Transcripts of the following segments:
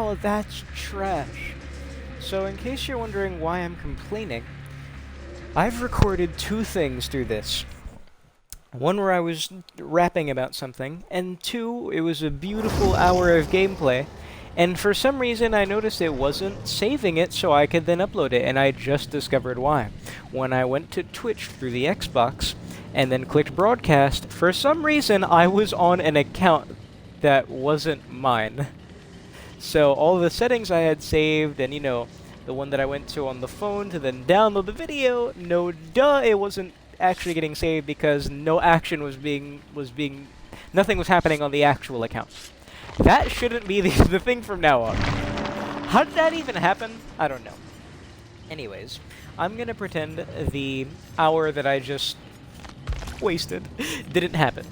Now that's trash. So in case you're wondering why I'm complaining, I've recorded 2 things through this. One where I was rapping about something, and 2, it was a beautiful hour of gameplay. And for some reason, I noticed it wasn't saving it so I could then upload it, and I just discovered why. When I went to Twitch through the Xbox, and then clicked broadcast, for some reason I was on an account that wasn't mine. So all the settings I had saved, and the one that I went to on the phone to then download the video, no duh, it wasn't actually getting saved because no action nothing was happening on the actual account. That shouldn't be the thing from now on. How did that even happen? I don't know. Anyways, I'm gonna pretend the hour that I just wasted didn't happen.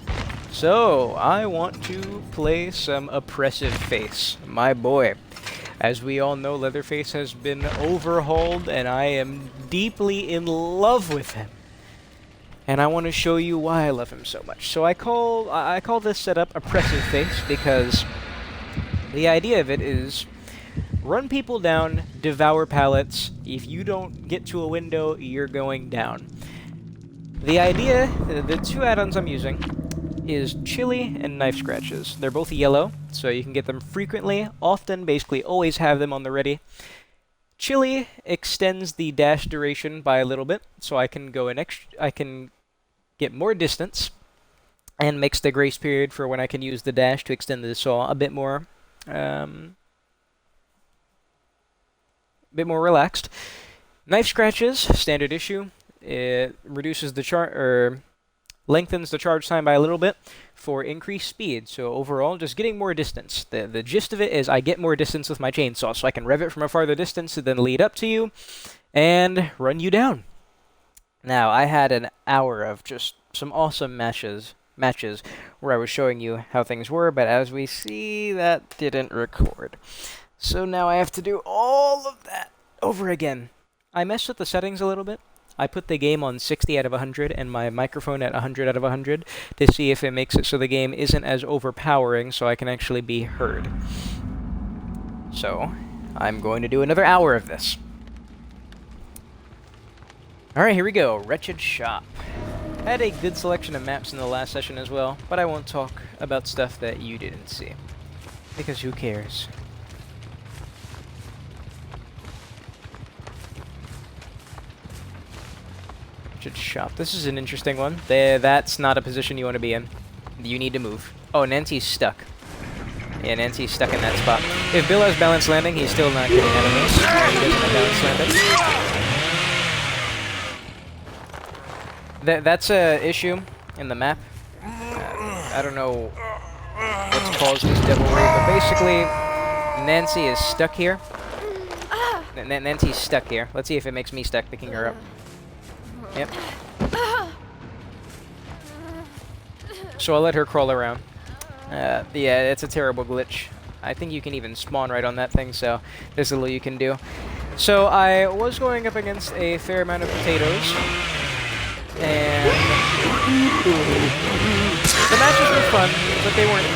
So, I want to play some Oppressiveface, my boy. As we all know, Leatherface has been overhauled, and I am deeply in love with him. And I want to show you why I love him so much. So I call this setup Oppressiveface because the idea of it is run people down, devour pallets. If you don't get to a window, you're going down. The idea, the 2 add-ons I'm using, is Chili and Knife Scratches. They're both yellow, so you can get them frequently, often, basically always have them on the ready. Chili extends the dash duration by a little bit, so I can get more distance, and makes the grace period for when I can use the dash to extend the saw a bit more relaxed. Knife Scratches, standard issue. It reduces the lengthens the charge time by a little bit for increased speed. So overall, just getting more distance. The gist of it is I get more distance with my chainsaw, so I can rev it from a farther distance and then lead up to you and run you down. Now, I had an hour of just some awesome matches where I was showing you how things were, but as we see, that didn't record. So now I have to do all of that over again. I messed with the settings a little bit. I put the game on 60 out of 100 and my microphone at 100 out of 100 to see if it makes it so the game isn't as overpowering so I can actually be heard. So, I'm going to do another hour of this. Alright, here we go. Wretched Shop. I had a good selection of maps in the last session as well, but I won't talk about stuff that you didn't see. Because who cares? Wretched Shop. This is an interesting one. That's not a position you want to be in. You need to move. Oh, Nancy's stuck. Yeah, Nancy's stuck in that spot. If Bill has balanced landing, he's still not getting enemies. He doesn't have balanced landing. That's a issue in the map. I don't know what's caused this devilry, but basically, Nancy is stuck here. Nancy's stuck here. Let's see if it makes me stuck picking her up. Yep. So I'll let her crawl around. Yeah, it's a terrible glitch. I think you can even spawn right on that thing, so there's a little you can do. So I was going up against a fair amount of potatoes. And the matches were fun, but they weren't,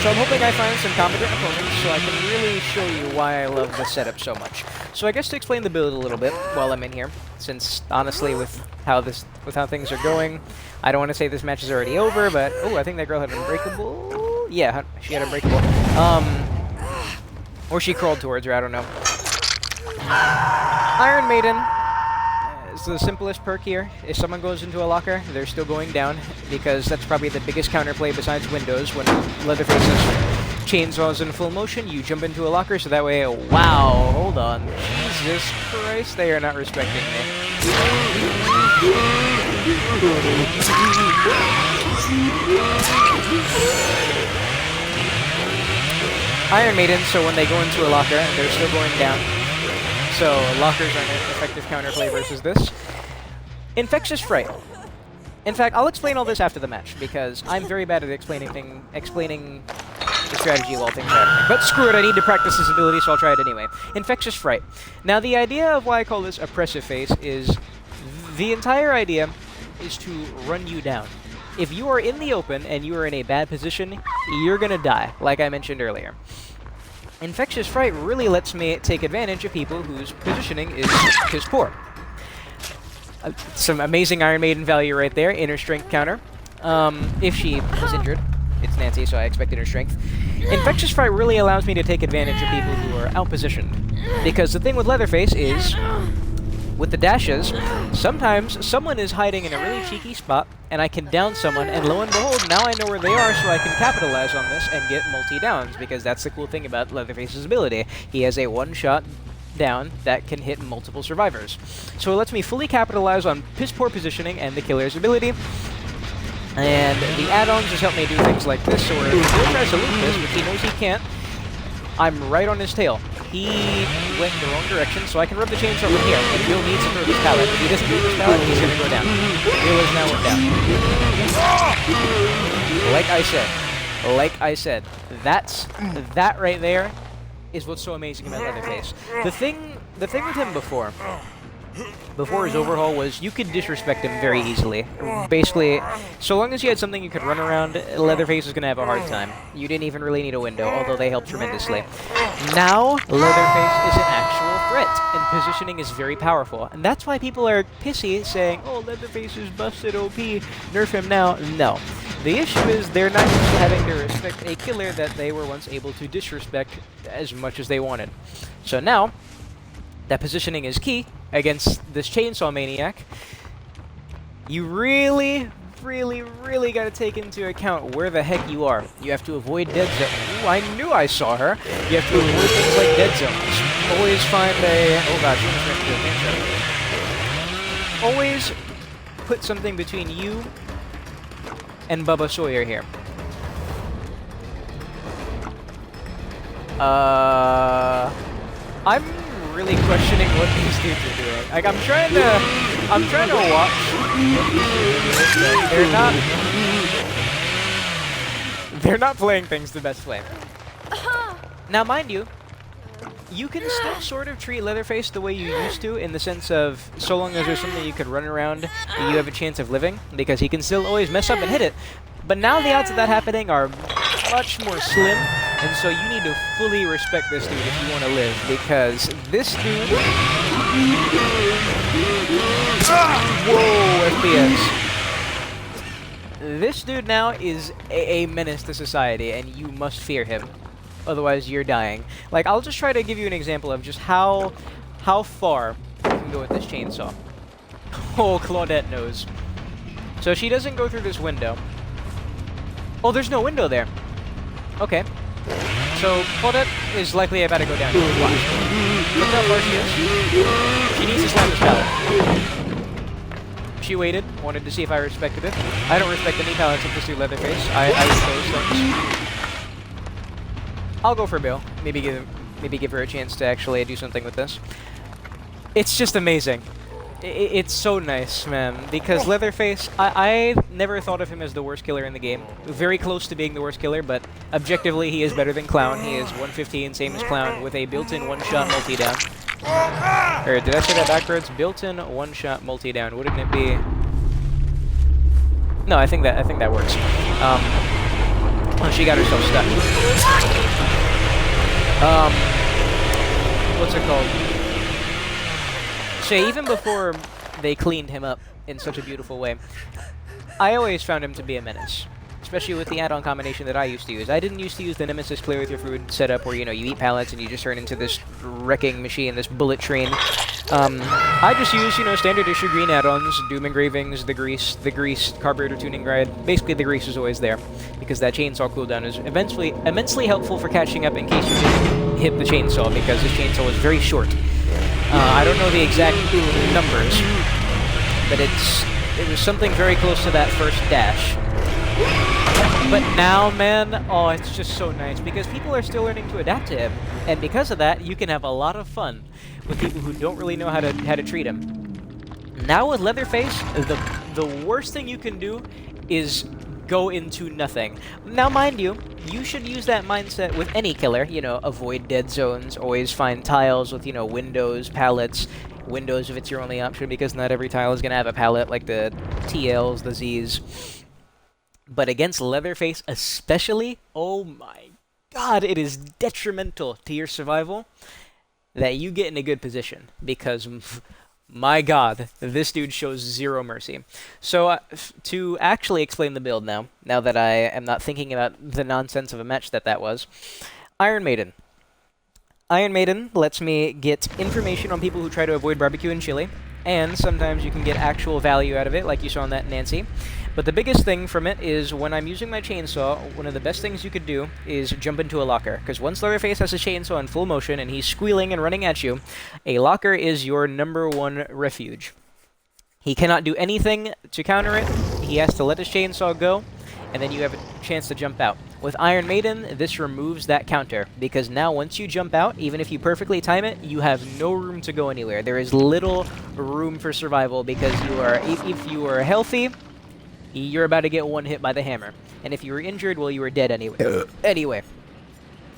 So I'm hoping I find some competent opponents so I can really show you why I love this setup so much. So I guess to explain the build a little bit while I'm in here, since honestly with how things are going, I don't want to say this match is already over, but oh, I think that girl had Unbreakable. Yeah, she had Unbreakable. Or she crawled towards her, I don't know. Iron Maiden. So the simplest perk here, if someone goes into a locker, they're still going down, because that's probably the biggest counterplay besides Windows. When Leatherface's chainsaws in full motion, you jump into a locker, so that way, wow, hold on. Jesus Christ, they are not respecting me. Iron Maiden, so when they go into a locker, they're still going down. So, lockers are an effective counterplay versus this. Infectious Fright. In fact, I'll explain all this after the match, because I'm very bad at explaining the strategy while things are happening. But screw it, I need to practice this ability, so I'll try it anyway. Infectious Fright. Now, the idea of why I call this Oppressiveface is the entire idea is to run you down. If you are in the open and you are in a bad position, you're gonna die, like I mentioned earlier. Infectious Fright really lets me take advantage of people whose positioning is poor. Some amazing Iron Maiden value right there. Inner strength counter. If she is injured. It's Nancy, so I expect inner strength. Infectious Fright really allows me to take advantage of people who are outpositioned. Because the thing with Leatherface is, with the dashes, sometimes someone is hiding in a really cheeky spot, and I can down someone, and lo and behold, now I know where they are, so I can capitalize on this and get multi-downs, because that's the cool thing about Leatherface's ability. He has a one-shot down that can hit multiple survivors. So it lets me fully capitalize on piss-poor positioning and the killer's ability. And the add-ons just help me do things like this, or if Bill tries to loop this, but he knows he can't, I'm right on his tail. He went the wrong direction, so I can rub the chainsaw from here. And Bill needs to throw this pallet. If he doesn't throw this pallet, he's gonna go down. Bill is now down. Like I said, that right there is what's so amazing about Leatherface. The thing with him before his overhaul was you could disrespect him very easily. Basically, so long as you had something you could run around, Leatherface is going to have a hard time. You didn't even really need a window, although they help tremendously. Now, Leatherface is an actual threat, and positioning is very powerful. And that's why people are pissy, saying, oh, Leatherface is busted OP, nerf him now. No. The issue is they're not used to having to respect a killer that they were once able to disrespect as much as they wanted. So now, that positioning is key against this Chainsaw Maniac. You really gotta take into account where the heck you are. You have to avoid dead zones. Ooh, I knew I saw her. You have to avoid things like dead zones. Always find a... Oh gosh, always put something between you and Bubba Sawyer here. I'm really questioning what these dudes are doing. Like, I'm trying to watch what these dudes are doing. They're not playing things the best way. Now, mind you, you can still sort of treat Leatherface the way you used to, in the sense of, so long as there's something you could run around, you have a chance of living, because he can still always mess up and hit it. But now the odds of that happening are much more slim, and so you need to fully respect this dude if you want to live, because this dude... Whoa, FPS. This dude now is a menace to society, and you must fear him. Otherwise, you're dying. Like, I'll just try to give you an example of just how far you can go with this chainsaw. Oh, Claudette knows. So she doesn't go through this window. Oh, there's no window there. Okay. So, Claudette is likely about to go down. Watch. Look how far she is. She needs to slam this pallet. She waited, wanted to see if I respected it. I don't respect any pallets of this dude Leatherface. I those things. I'll go for Bill. Maybe give her a chance to actually do something with this. It's just amazing. It's so nice, man, because Leatherface, I never thought of him as the worst killer in the game. Very close to being the worst killer, but objectively he is better than Clown. He is 115, same as Clown, with a built-in one-shot multi-down. Or did I say that backwards? Built-in one-shot multi-down. Wouldn't it be? No, I think that works. Oh, she got herself stuck. What's it called? So even before they cleaned him up in such a beautiful way, I always found him to be a menace. Especially with the add-on combination that I used to use. I didn't used to use the Nemesis Play With Your Food setup where, you know, you eat pallets and you just turn into this wrecking machine, this bullet train. I just use, you know, standard issue green add-ons, Doom Engravings, the grease, carburetor tuning guide. Basically, the grease is always there, because that chainsaw cooldown is immensely helpful for catching up in case you didn't hit the chainsaw, because this chainsaw was very short. I don't know the exact numbers, but it was something very close to that first dash. But now, man, oh, it's just so nice, because people are still learning to adapt to him, and because of that, you can have a lot of fun with people who don't really know how to treat him. Now with Leatherface, the worst thing you can do is go into nothing. Now, mind you, you should use that mindset with any killer. You know, avoid dead zones, always find tiles with, you know, windows, pallets. Windows if it's your only option, because not every tile is going to have a pallet, like the TLs, the Zs. But against Leatherface especially, oh my God, it is detrimental to your survival that you get in a good position, because my God, this dude shows zero mercy. So to actually explain the build now that I am not thinking about the nonsense of a match that was, Iron Maiden. Iron Maiden lets me get information on people who try to avoid barbecue and chili, and sometimes you can get actual value out of it, like you saw in that Nancy. But the biggest thing from it is when I'm using my chainsaw, one of the best things you could do is jump into a locker. Because once Leatherface has a chainsaw in full motion and he's squealing and running at you, a locker is your #1 refuge. He cannot do anything to counter it. He has to let his chainsaw go, and then you have a chance to jump out. With Iron Maiden, this removes that counter, because now once you jump out, even if you perfectly time it, you have no room to go anywhere. There is little room for survival, because if you are healthy, you're about to get one hit by the hammer. And if you were injured, well, you were dead anyway.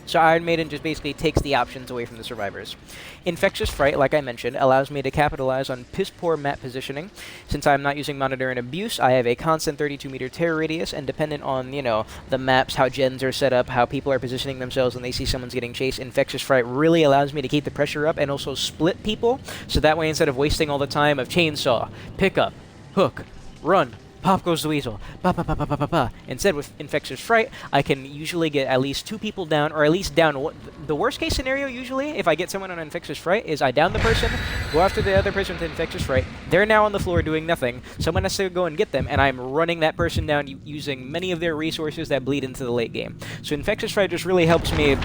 So Iron Maiden just basically takes the options away from the survivors. Infectious Fright, like I mentioned, allows me to capitalize on piss-poor map positioning. Since I'm not using Monitor and Abuse, I have a constant 32-meter terror radius, and dependent on, the maps, how gens are set up, how people are positioning themselves when they see someone's getting chased, Infectious Fright really allows me to keep the pressure up and also split people, so that way instead of wasting all the time of chainsaw, pick up, hook, run, pop goes the weasel. Ba ba ba ba ba ba ba. Instead, with Infectious Fright, I can usually get at least 2 people down, or at least down. The worst case scenario, usually, if I get someone on Infectious Fright, is I down the person, go after the other person with Infectious Fright. They're now on the floor doing nothing. Someone has to go and get them, and I'm running that person down using many of their resources that bleed into the late game. So Infectious Fright just really helps me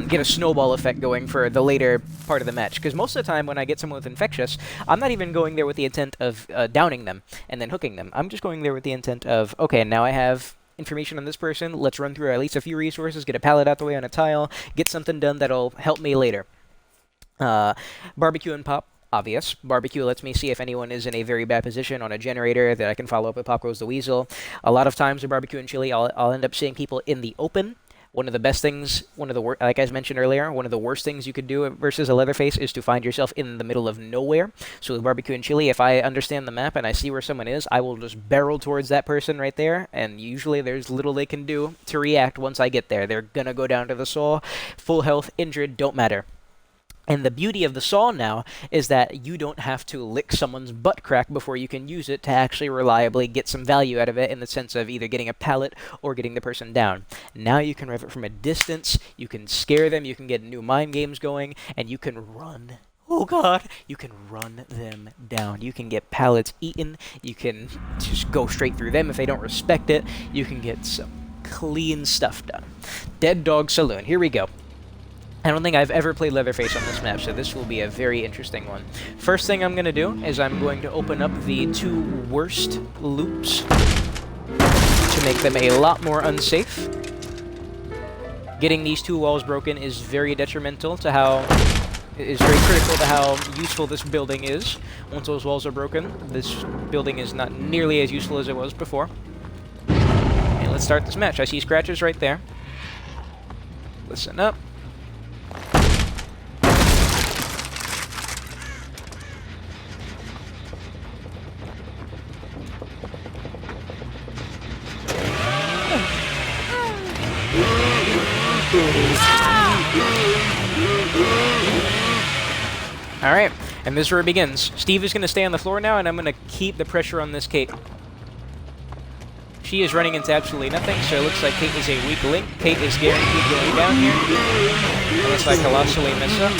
get a snowball effect going for the later part of the match. Because most of the time when I get someone with Infectious, I'm not even going there with the intent of downing them and then hooking them. I'm just going there with the intent of, okay, now I have information on this person, let's run through at least a few resources, get a pallet out the way on a tile, get something done that'll help me later. Barbecue and Pop. Obvious. Barbecue lets me see if anyone is in a very bad position on a generator that I can follow up with Pop Goes the Weasel. A lot of times with Barbecue and Chili, I'll end up seeing people in the open. One of the best things, like I mentioned earlier, one of the worst things you could do versus a Leatherface is to find yourself in the middle of nowhere. So with Barbecue and Chili, if I understand the map and I see where someone is, I will just barrel towards that person right there, and usually there's little they can do to react once I get there. They're gonna go down to the saw, full health, injured, don't matter. And the beauty of the saw now is that you don't have to lick someone's butt crack before you can use it to actually reliably get some value out of it in the sense of either getting a pallet or getting the person down. Now you can rev it from a distance, you can scare them, you can get new mind games going, and you can run. Oh God, you can run them down. You can get pallets eaten, you can just go straight through them if they don't respect it, you can get some clean stuff done. Dead Dog Saloon, here we go. I don't think I've ever played Leatherface on this map, so this will be a very interesting one. First thing I'm going to do is I'm going to open up the 2 worst loops to make them a lot more unsafe. Getting these 2 walls broken is very detrimental to how... is very critical to how useful this building is. Once those walls are broken, this building is not nearly as useful as it was before. And let's start this match. I see scratches right there. Listen up. Alright, and this is where it begins. Steve is going to stay on the floor now, and I'm going to keep the pressure on this Kate. She is running into absolutely nothing, so it looks like Kate is a weak link. Kate is guaranteed going down here. Unless I colossally mess up.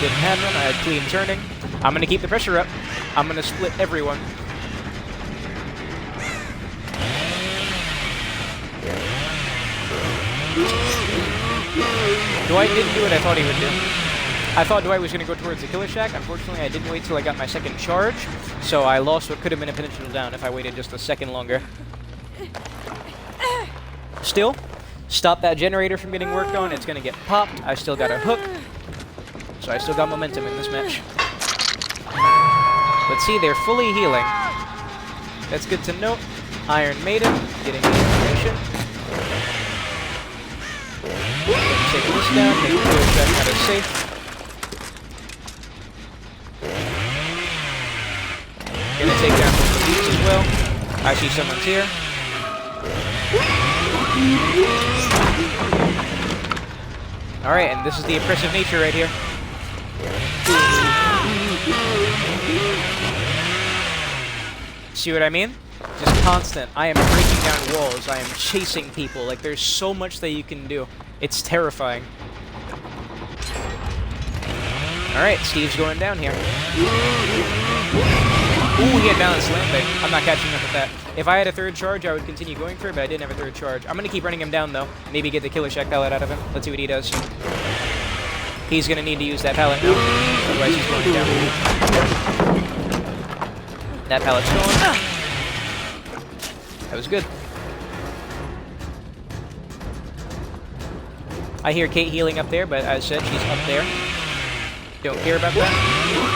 Didn't happen, I had clean turning. I'm going to keep the pressure up. I'm going to split everyone. Dwight didn't do what I thought he would do. I thought Dwight was going to go towards the Killer Shack. Unfortunately, I didn't wait till I got my second charge, so I lost what could have been a potential down if I waited just a second longer. Still, stop that generator from getting worked on. It's going to get popped. I still got a hook, so I still got momentum in this match. But see, they're fully healing. That's good to note. Iron Maiden getting the information. Take this down, make the Killer Shack out of safe. Gonna take down some of these as well. I see someone's here. Alright, and this is the oppressive nature right here. See what I mean? Just constant. I am breaking down walls. I am chasing people. Like, there's so much that you can do. It's terrifying. Alright, Steve's going down here. Ooh, he had balanced landing. I'm not catching up with that. If I had a third charge, I would continue going for it, but I didn't have a third charge. I'm going to keep running him down, though. Maybe get the Killer Shack pallet out of him. Let's see what he does. He's going to need to use that pallet now. Otherwise, he's going down. That pallet's going. That was good. I hear Kate healing up there, but as I said, she's up there. Don't care about that.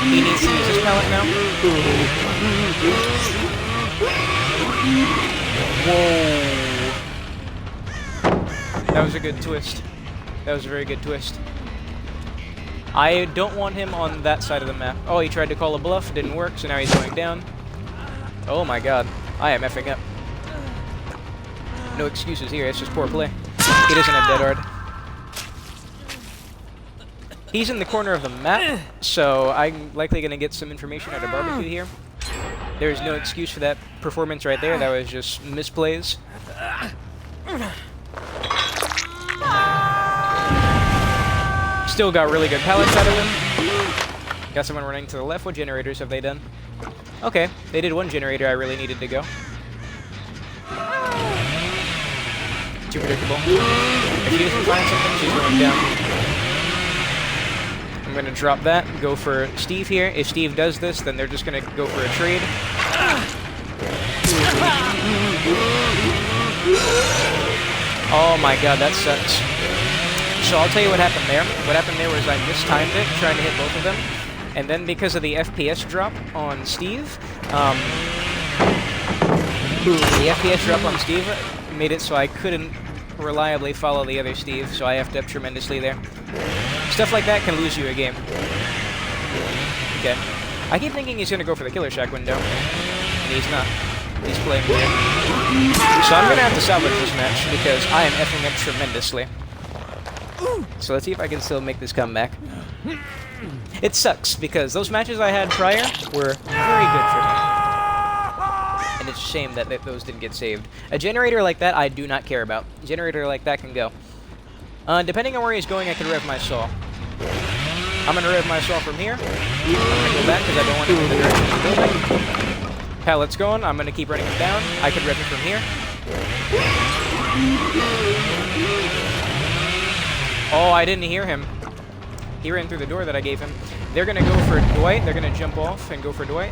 He needs to use his pallet now. Whoa. That was a good twist. That was a very good twist. I don't want him on that side of the map. Oh, he tried to call a bluff. Didn't work, so now he's going down. Oh my god. I am effing up. No excuses here. It's just poor play. He doesn't have dead hard. He's in the corner of the map, so I'm likely going to get some information out of Barbecue here. There's no excuse for that performance right there. That was just misplays. Still got really good pallets out of him. Got someone running to the left. What generators have they done? Okay, they did one generator I really needed to go. Too predictable. If she doesn't find something, she's going down. I'm going to drop that, go for Steve here. If Steve does this, then they're just going to go for a trade. Oh my god, that sucks. So I'll tell you what happened there. What happened there was I mistimed it, trying to hit both of them. And then because of the FPS drop on Steve, the FPS drop on Steve made it so I couldn't reliably follow the other Steve, so I effed up tremendously there. Stuff like that can lose you a game. Okay. I keep thinking he's gonna go for the Killer Shack window. And he's not. He's playing weird. So I'm gonna have to salvage this match because I am effing up tremendously. So let's see if I can still make this comeback. It sucks because those matches I had prior were very good for me. And it's a shame that those didn't get saved. A generator like that I do not care about. A generator like that can go. Depending on where he's going, I can rev my saw. I'm going to rev my saw from here. I'm going to go back because I don't want him in the direction of the building. Pallet's going. I'm going to keep running him down. I can rev it from here. Oh, I didn't hear him. He ran through the door that I gave him. They're going to go for Dwight. They're going to jump off and go for Dwight.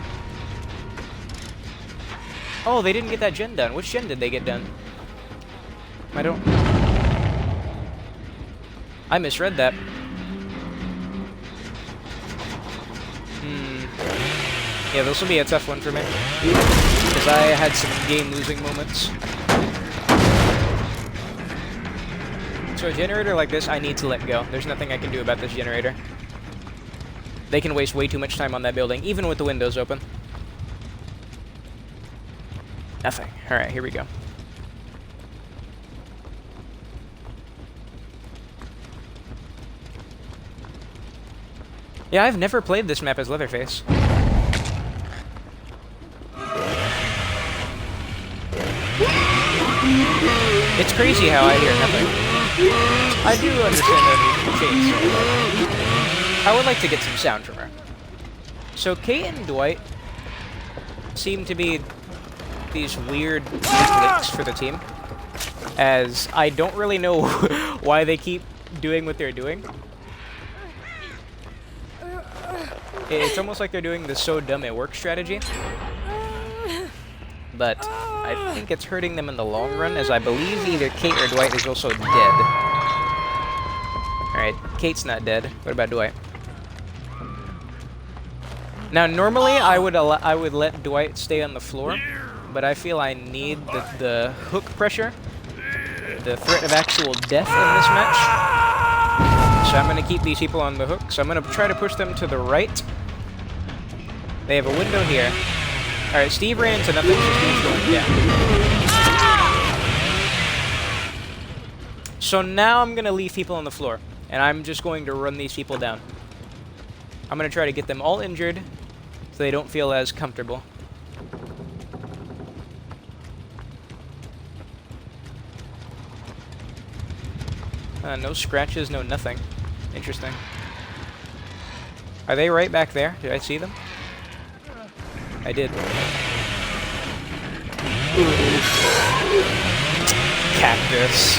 Oh, they didn't get that gen done. Which gen did they get done? I don't... I misread that. Yeah, this will be a tough one for me. Because I had some game-losing moments. So a generator like this, I need to let go. There's nothing I can do about this generator. They can waste way too much time on that building, even with the windows open. Nothing. Alright, here we go. Yeah, I've never played this map as Leatherface. It's crazy how I hear nothing. I do understand that music change. I would like to get some sound from her. So Kate and Dwight seem to be these weird links for the team, as I don't really know why they keep doing what they're doing. It's almost like they're doing the so dumb it works strategy. But I think it's hurting them in the long run, as I believe either Kate or Dwight is also dead. Alright, Kate's not dead. What about Dwight? Now, normally I would let Dwight stay on the floor, but I feel I need the hook pressure, the threat of actual death in this match. So I'm going to keep these people on the hook. So I'm going to try to push them to the right. They have a window here. Alright, Steve ran into nothing, so Steve's going down. So now I'm going to leave people on the floor. and I'm just going to run these people down. I'm going to try to get them all injured so they don't feel as comfortable. No scratches, no nothing. Interesting. Are they right back there? Did I see them? I did. Cactus.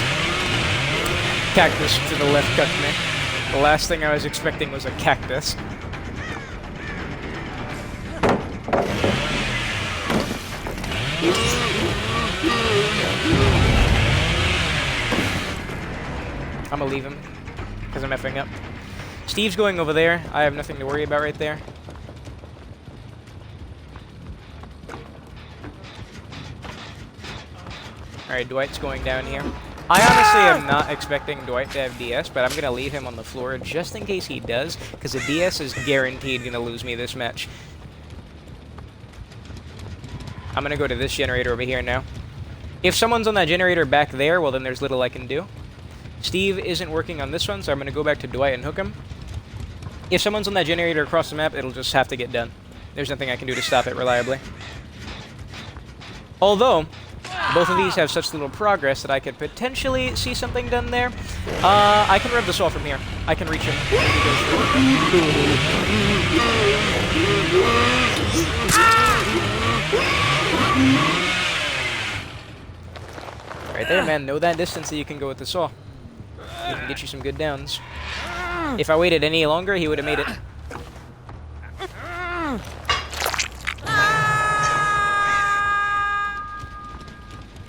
Cactus to the left cut me. The last thing I was expecting was a cactus. I'm gonna leave him, because I'm effing up. Steve's going over there. I have nothing to worry about right there. Alright, Dwight's going down here. I honestly am not expecting Dwight to have DS, but I'm gonna leave him on the floor just in case he does, because the DS is guaranteed gonna lose me this match. I'm gonna go to this generator over here now. If someone's on that generator back there, well then there's little I can do. Steve isn't working on this one, so I'm going to go back to Dwight and hook him. If someone's on that generator across the map, it'll just have to get done. There's nothing I can do to stop it reliably. Although, both of these have such little progress that I could potentially see something done there. I can rev the saw from here. I can reach him. Right there, man. Know that distance that you can go with the saw. He can get you some good downs. If I waited any longer, he would have made it.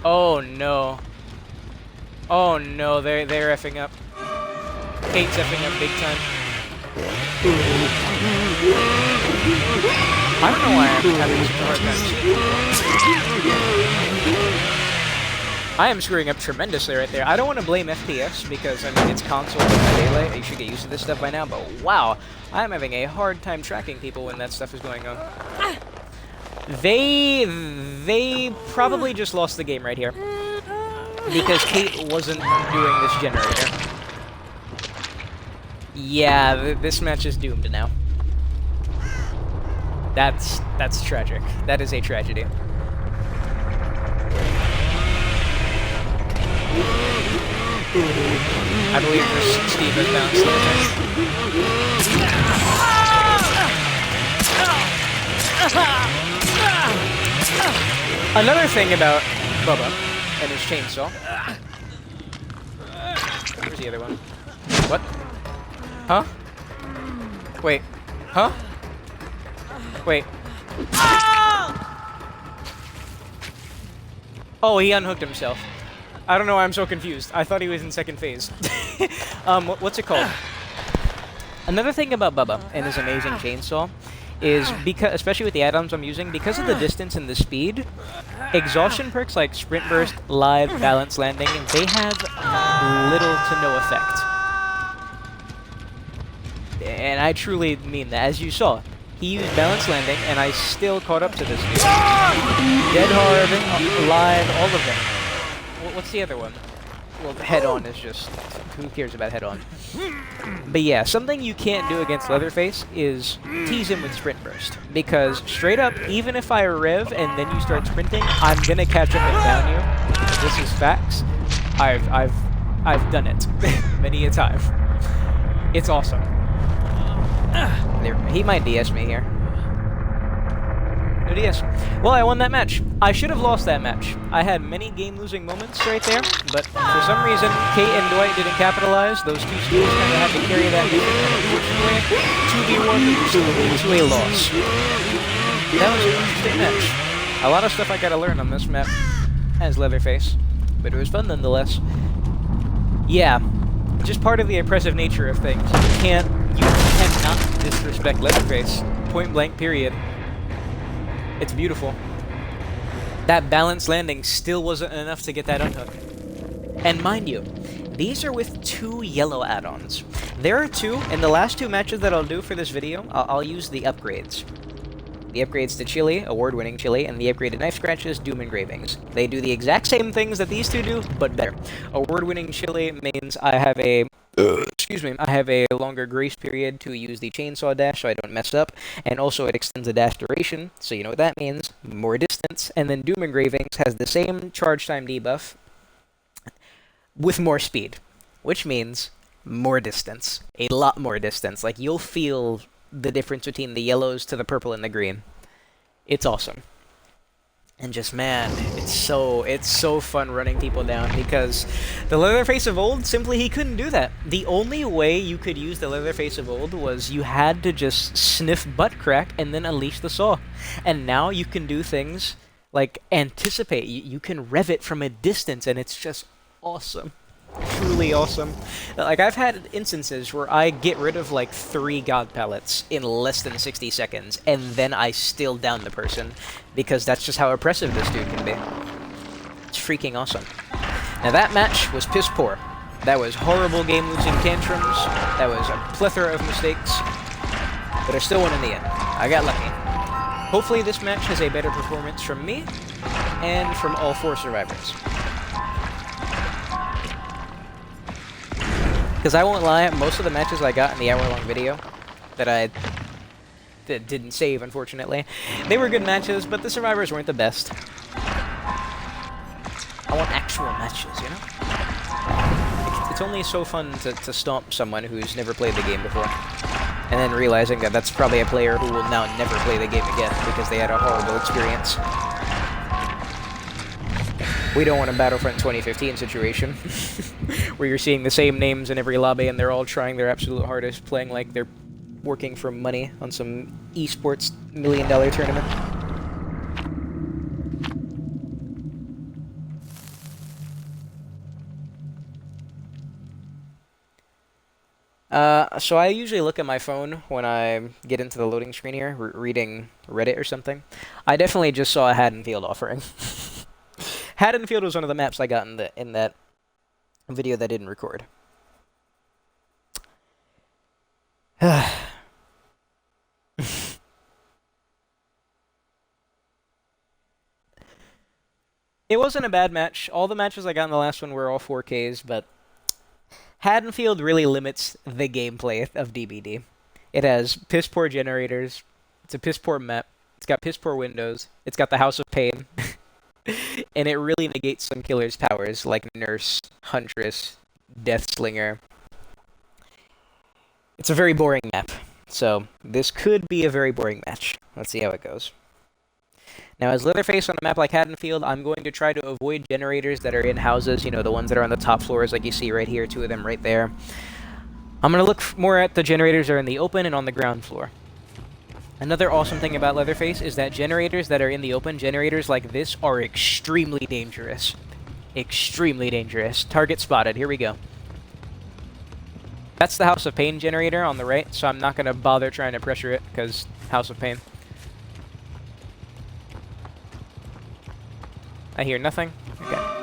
Oh no. Oh no, they're effing up. Kate's effing up big time. I don't know why I'm having such a hard time. I am screwing up tremendously right there. I don't want to blame FPS because, I mean, it's console and melee. You should get used to this stuff by now, but wow, I'm having a hard time tracking people when that stuff is going on. They probably just lost the game right here because Kate wasn't doing this generator. Yeah, this match is doomed now. That's tragic. That is a tragedy. I believe this Steve has bounced. Another thing about Bubba and his chainsaw. Where's the other one? What? Huh? Wait. Huh? Wait. Oh, he unhooked himself. I don't know why I'm so confused. I thought he was in second phase. What's it called? Another thing about Bubba and his amazing chainsaw is, because, especially with the add-ons I'm using, because of the distance and the speed, exhaustion perks like Sprint Burst, Live, Balance Landing, they have little to no effect. And I truly mean that. As you saw, he used Balance Landing, and I still caught up to this dude. Dead Hard, Live, all of them. What's the other one? Well, Head On is just... who cares about Head On? But yeah, something you can't do against Leatherface is tease him with Sprint Burst. Because, straight up, even if I rev and then you start sprinting, I'm gonna catch up and down you. This is facts. I've done it. Many a time. It's awesome. He might DS me here. No DS. Well, I won that match. I should have lost that match. I had many game-losing moments right there, but for some reason, Kate and Dwight didn't capitalize. Those two students kind of had to carry that mission, and unfortunately, 2v1 to a loss. That was an interesting match. A lot of stuff I gotta learn on this map as Leatherface, but it was fun nonetheless. Yeah, just part of the oppressive nature of things. You cannot disrespect Leatherface. Point blank, period. It's beautiful. That balance landing still wasn't enough to get that unhook. And mind you, these are with 2 yellow add-ons. There are 2, and the last 2 matches that I'll do for this video, I'll use the upgrades. The upgrades to Chili, award-winning Chili, and the upgraded knife scratches, Doom Engravings. They do the exact same things that these 2 do, but better. Award-winning Chili means I have a excuse me, I have a longer grace period to use the chainsaw dash so I don't mess up, and also it extends the dash duration, so you know what that means, more distance, and then Doom Engravings has the same charge time debuff with more speed, which means more distance, a lot more distance. Like, you'll feel the difference between the yellows to the purple and the green. It's awesome. And just, man, it's so fun running people down, because the Leatherface of old, simply he couldn't do that. The only way you could use the Leatherface of old was you had to just sniff butt crack and then unleash the saw. And now you can do things like anticipate. You can rev it from a distance, and it's just awesome. Truly awesome. Like, I've had instances where I get rid of like 3 god pellets in less than 60 seconds, and then I still down the person, because that's just how oppressive this dude can be. It's freaking awesome. Now that match was piss poor. That was horrible game-losing tantrums. That was a plethora of mistakes. But I still won in the end. I got lucky. Hopefully this match has a better performance from me, and from all 4 survivors. Because I won't lie, most of the matches I got in the hour-long video that I didn't save, unfortunately, they were good matches, but the survivors weren't the best. I want actual matches, you know? It's only so fun to stomp someone who's never played the game before, and then realizing that that's probably a player who will now never play the game again because they had a horrible experience. We don't want a Battlefront 2015 situation, where you're seeing the same names in every lobby and they're all trying their absolute hardest, playing like they're working for money on some esports $1 million tournament. So I usually look at my phone when I get into the loading screen here, reading Reddit or something. I definitely just saw a Haddonfield offering. Haddonfield was one of the maps I got in that video that I didn't record. It wasn't a bad match. All the matches I got in the last one were all 4Ks, but Haddonfield really limits the gameplay of DBD. It has piss poor generators. It's a piss poor map. It's got piss poor windows. It's got the House of Pain. And it really negates some killers' powers, like Nurse, Huntress, Deathslinger. It's a very boring map, so this could be a very boring match. Let's see how it goes. Now, as Leatherface on a map like Haddonfield, I'm going to try to avoid generators that are in houses, you know, the ones that are on the top floors, like you see right here, 2 of them right there. I'm going to look more at the generators that are in the open and on the ground floor. Another awesome thing about Leatherface is that generators that are in the open, generators like this, are extremely dangerous. Extremely dangerous. Target spotted. Here we go. That's the House of Pain generator on the right, so I'm not going to bother trying to pressure it, because House of Pain. I hear nothing. Okay.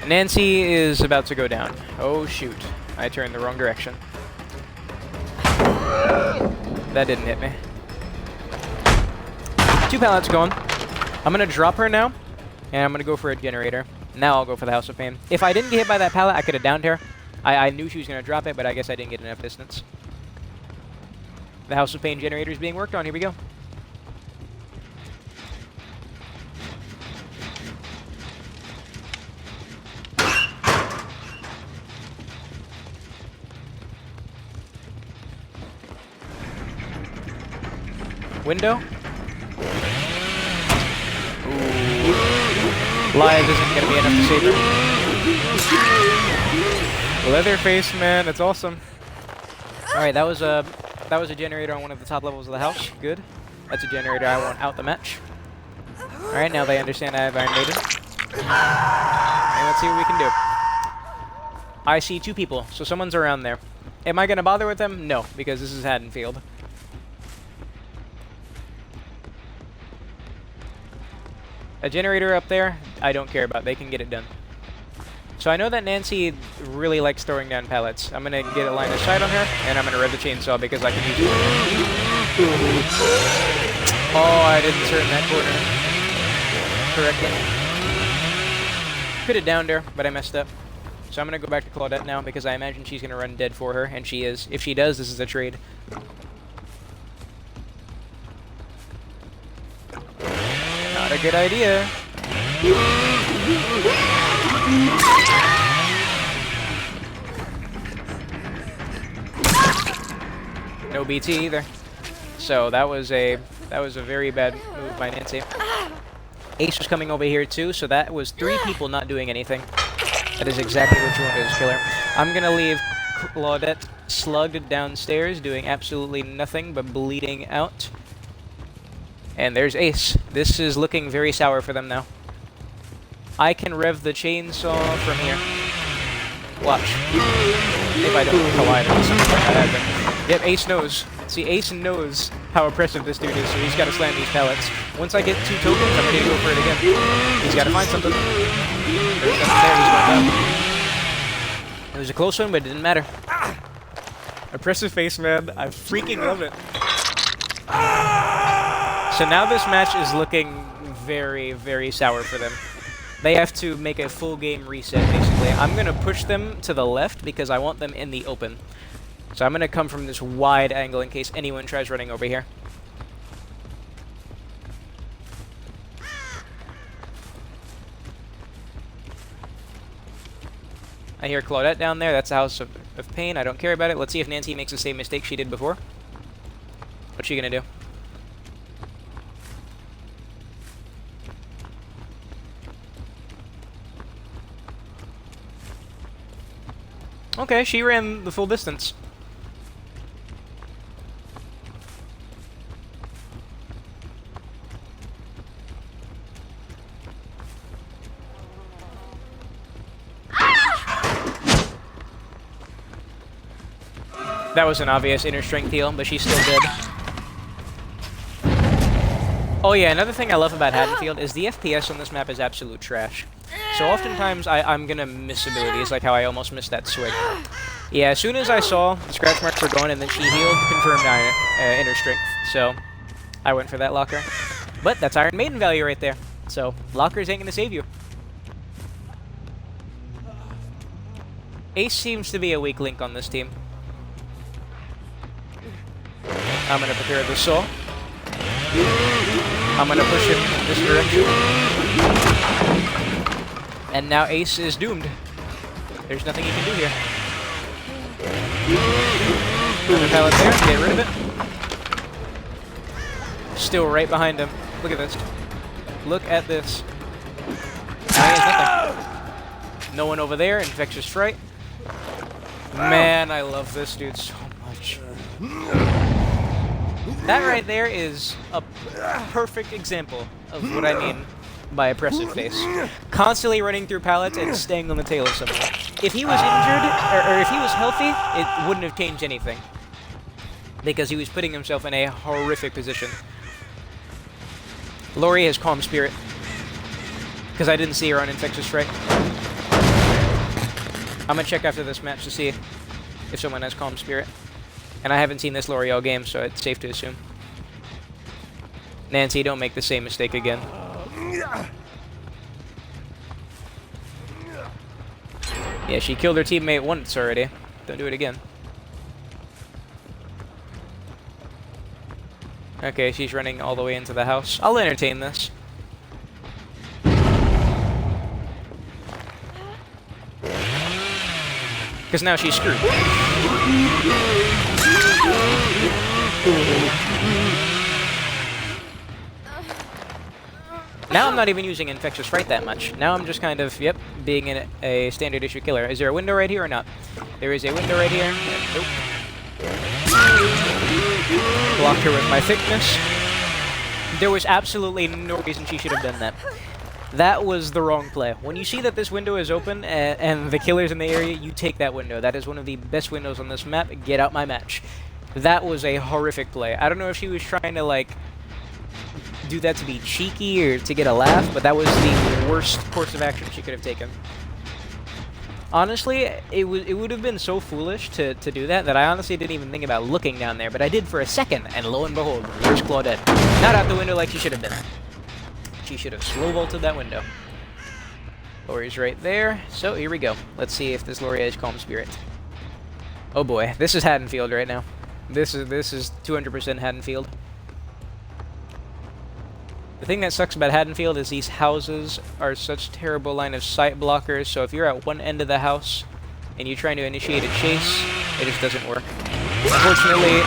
Nancy is about to go down. Oh shoot. I turned the wrong direction. That didn't hit me. 2 pallets gone. I'm gonna drop her now, and I'm gonna go for a generator. Now I'll go for the House of Pain. If I didn't get hit by that pallet, I could have downed her. I knew she was gonna drop it, but I guess I didn't get enough distance. The House of Pain generator is being worked on. Here we go. Window. Ooh. Live isn't going to be enough to save her. Leatherface, man, it's awesome. Alright, that was a generator on one of the top levels of the house. Good. That's a generator I want out the match. Alright, now they understand I have Iron Maiden. And let's see what we can do. I see 2 people, so someone's around there. Am I going to bother with them? No, because this is Haddonfield. A generator up there, I don't care about. They can get it done. So I know that Nancy really likes throwing down pallets. I'm going to get a line of sight on her, and I'm going to rev the chainsaw because I can use it. Oh, I didn't turn that corner correctly. Could have downed her, but I messed up. So I'm going to go back to Claudette now, because I imagine she's going to run dead for her, and she is. If she does, this is a trade. Not a good idea. No BT either. So that was a very bad move by Nancy. Ace was coming over here too, so that was 3 people not doing anything. That is exactly what you want as a killer. I'm gonna leave Claudette slugged downstairs, doing absolutely nothing but bleeding out. And there's Ace. This is looking very sour for them now. I can rev the chainsaw from here. Watch. If I don't collide or something like that. Yep, Ace knows. See, Ace knows how oppressive this dude is, so he's got to slam these pallets. Once I get 2 tokens, I'm ready to go for it again. He's got to find something. There's nothing there, he's going down. It was a close one, but it didn't matter. Oppressiveface, man. I freaking love it. So now this match is looking very, very sour for them. They have to make a full game reset, basically. I'm going to push them to the left because I want them in the open. So I'm going to come from this wide angle in case anyone tries running over here. I hear Claudette down there. That's the House of Pain. I don't care about it. Let's see if Nancy makes the same mistake she did before. What's she going to do? Okay, she ran the full distance. That was an obvious inner strength heal, but she's still dead. Oh yeah, another thing I love about Haddonfield is the FPS on this map is absolute trash. So oftentimes I'm gonna miss abilities, like how I almost missed that swing. Yeah, as soon as I saw the scratch marks were going and then she healed, confirmed inner strength. So I went for that locker. But that's Iron Maiden value right there. So lockers ain't gonna save you. Ace seems to be a weak link on this team. I'm gonna prepare the saw. I'm gonna push him in this direction. And now Ace is doomed. There's nothing he can do here. Another pallet there, get rid of it. Still right behind him. Look at this. Look at this. Now he has nothing. No one over there, Infectious Fright. Man, I love this dude so much. That right there is a perfect example of what I mean by Oppressiveface. Constantly running through pallets and staying on the tail of someone. If he was injured, or if he was healthy, it wouldn't have changed anything. Because he was putting himself in a horrific position. Lori has Calm Spirit. Because I didn't see her on Infectious Fright. I'm going to check after this match to see if someone has Calm Spirit. And I haven't seen this Lori all game, so it's safe to assume. Nancy, don't make the same mistake again. Yeah, she killed her teammate once already. Don't do it again. Okay, she's running all the way into the house. I'll entertain this. Because now she's screwed. Now I'm not even using Infectious Fright that much. Now I'm just kind of, yep, being a standard issue killer. Is there a window right here or not? There is a window right here. Nope. Blocked her with my thickness. There was absolutely no reason she should have done that. That was the wrong play. When you see that this window is open and the killer's in the area, you take that window. That is one of the best windows on this map. Get out my match. That was a horrific play. I don't know if she was trying to, like, do that to be cheeky or to get a laugh, but that was the worst course of action she could have taken. Honestly, it would have been so foolish to do that I honestly didn't even think about looking down there, but I did for a second, and lo and behold, there's Claudette. Not out the window like she should have been. She should have slow vaulted that window. Lori's right there. So here we go. Let's see if this Lori has Calm Spirit. Oh boy, this is Haddonfield right now. This is 200% Haddonfield. The thing that sucks about Haddonfield is these houses are such terrible line of sight blockers, so if you're at one end of the house and you're trying to initiate a chase, it just doesn't work. Unfortunately,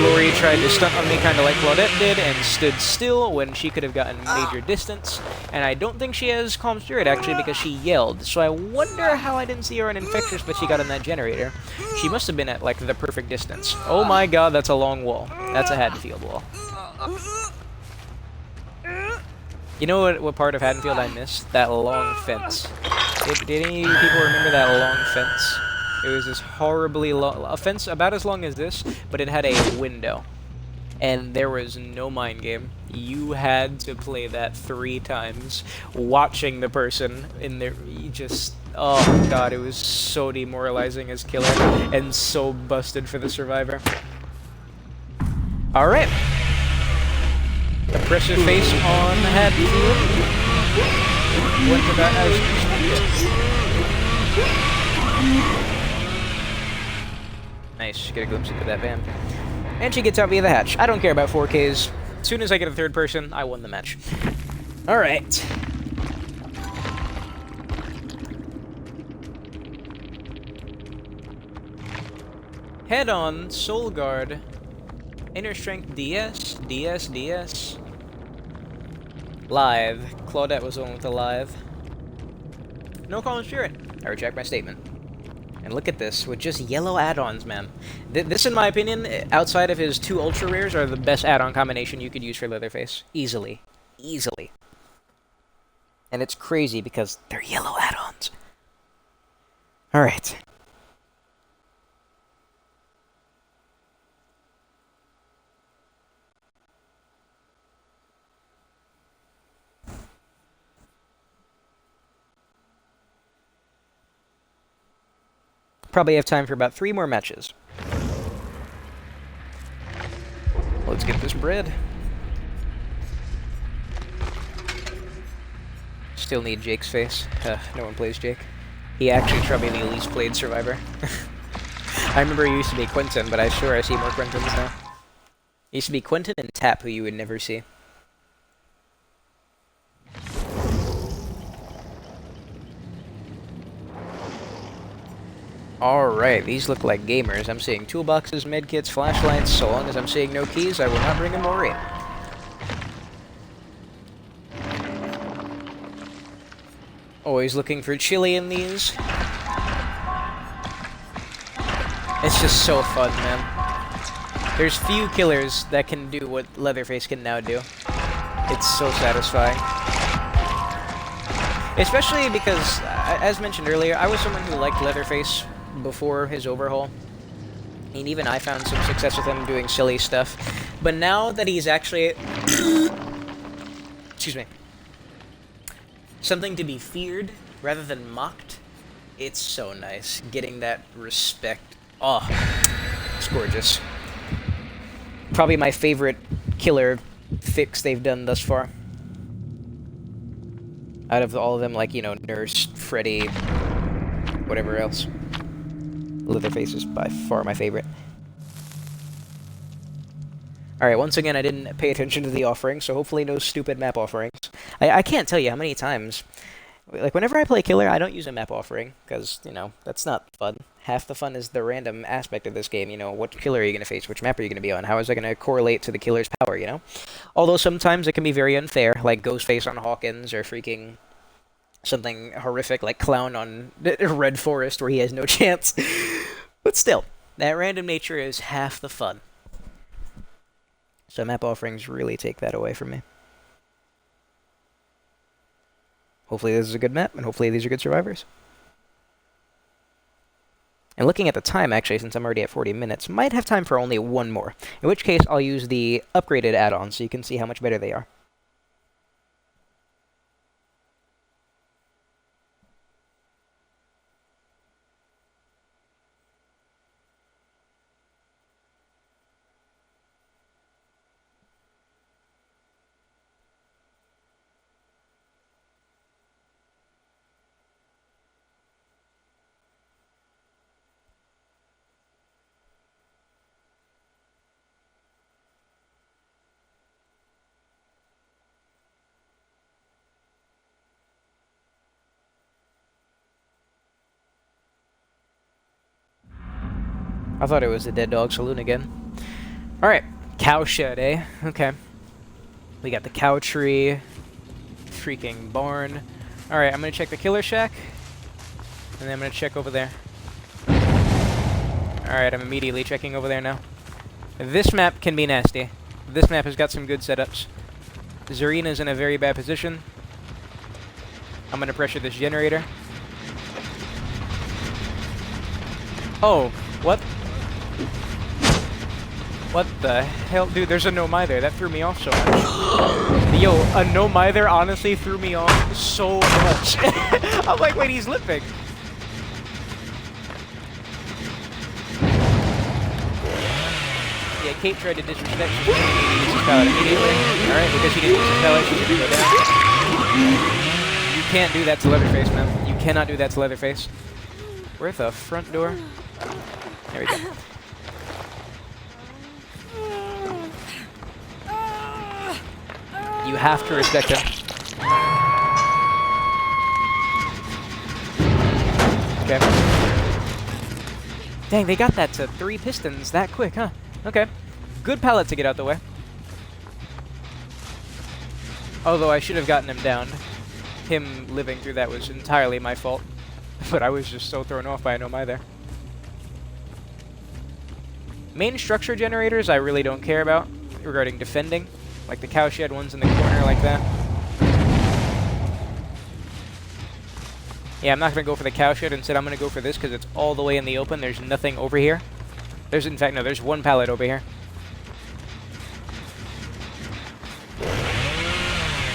Lori tried to stunt on me kind of like Claudette did and stood still when she could have gotten major distance, and I don't think she has Calm Spirit actually because she yelled, so I wonder how I didn't see her on Infectious but she got on that generator. She must have been at like the perfect distance. Oh my god, that's a long wall. That's a Haddonfield wall. You know what part of Haddonfield I missed? That long fence. Did any people remember that long fence? It was this horribly long... A fence about as long as this, but it had a window. And there was no mind game. You had to play that 3 times, watching the person in there. You just... Oh god, it was so demoralizing as killer, and so busted for the survivor. Alright. Oppressiveface on Haddonfield. Went about as expected. Nice, get a glimpse into that van. And she gets out via the hatch. I don't care about 4Ks. As soon as I get a third person, I won the match. Alright. Head on, Soul Guard. Inner Strength DS, DS. Live. Claudette was the one with the live. No Calm Spirit. I retract my statement. And look at this, with just yellow add-ons, man. This, in my opinion, outside of his 2 ultra rares, are the best add-on combination you could use for Leatherface. Easily. Easily. And it's crazy because they're yellow add-ons. Alright. Probably have time for about 3 more matches. Let's get this bread. Still need Jake's face. No one plays Jake. He actually is probably the least played survivor. I remember he used to be Quentin, but I see more Quentins now. He used to be Quentin and Tap, who you would never see. Alright, these look like gamers. I'm seeing toolboxes, medkits, flashlights. So long as I'm seeing no keys, I will not bring a Lori. Always looking for chili in these. It's just so fun, man. There's few killers that can do what Leatherface can now do. It's so satisfying. Especially because, as mentioned earlier, I was someone who liked Leatherface before his overhaul. And even I found some success with him doing silly stuff. But now that he's actually... excuse me. Something to be feared rather than mocked, it's so nice. Getting that respect. Oh, it's gorgeous. Probably my favorite killer fix they've done thus far. Out of all of them, like, you know, Nurse, Freddy, whatever else. Leatherface is by far my favorite. Alright, once again, I didn't pay attention to the offering, so hopefully no stupid map offerings. I can't tell you how many times... Like, whenever I play killer, I don't use a map offering, because, you know, that's not fun. Half the fun is the random aspect of this game, you know, what killer are you going to face, which map are you going to be on, how is that going to correlate to the killer's power, you know? Although sometimes it can be very unfair, like Ghostface on Hawkins, or freaking... something horrific like Clown on Red Forest where he has no chance. But still, that random nature is half the fun. So map offerings really take that away from me. Hopefully this is a good map, and hopefully these are good survivors. And looking at the time, actually, since I'm already at 40 minutes, might have time for only one more. In which case, I'll use the upgraded add-ons so you can see how much better they are. I thought it was the Dead Dog Saloon again. Alright, cowshed, eh? Okay. We got the cow tree, freaking barn. Alright, I'm gonna check the killer shack, and then I'm gonna check over there. Alright, I'm immediately checking over there now. This map can be nasty. This map has got some good setups. Zarina's in a very bad position. I'm gonna pressure this generator. Oh, what? What the hell? Dude, there's a no-mai there. That threw me off so much. Yo, a no-mai there honestly threw me off so much. I'm like, wait, he's limping. Yeah, Kate tried to disrespect. She needed to use his pallet immediately. Alright, because she didn't use his pallet, she's gonna go down. You can't do that to Leatherface, man. You cannot do that to Leatherface. We're at the front door. There we go. You have to respect him. Okay. Dang, they got that to 3 pistons that quick, huh? Okay. Good pallet to get out the way. Although I should have gotten him down. Him living through that was entirely my fault. But I was just so thrown off by a no-mai there. Main structure generators I really don't care about regarding defending. Like the cowshed ones in the corner like that. Yeah, I'm not going to go for the cowshed. Instead, I'm going to go for this because it's all the way in the open. There's nothing over here. There's, in fact, no, there's one pallet over here.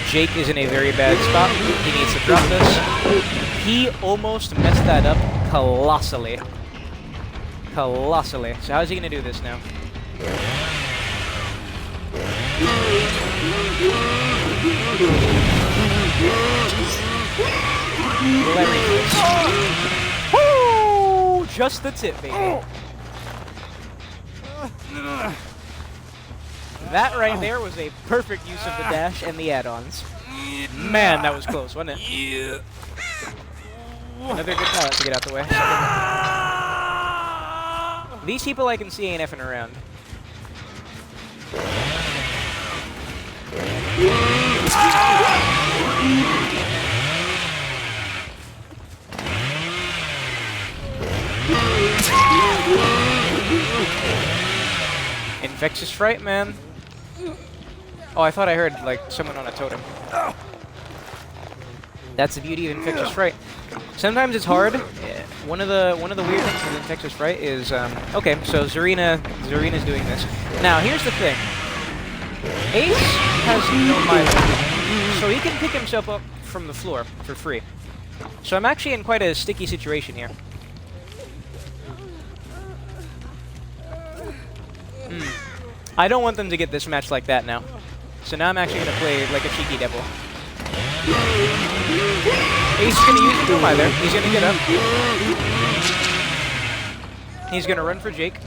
Jake is in a very bad spot. He needs to drop this. He almost messed that up colossally. Colossally. So how's he going to do this now? Will I reach this? Woo! Just the tip, baby. That right there was a perfect use of the dash and the add-ons. Man, that was close, wasn't it? Another good pallet to get out the way. These people I can see ain't effing around. Infectious Fright, man. Oh, I thought I heard, like, someone on a totem. That's the beauty of Infectious Fright. Sometimes it's hard. One of the weird things with Infectious Fright is, okay, so Zarina's doing this. Now, here's the thing. Ace has no mileage, so he can pick himself up from the floor for free. So I'm actually in quite a sticky situation here. I don't want them to get this match like that now. So now I'm actually going to play like a cheeky devil. Ace is going to use the no-mai there. He's going to get up. He's going to run for Jake.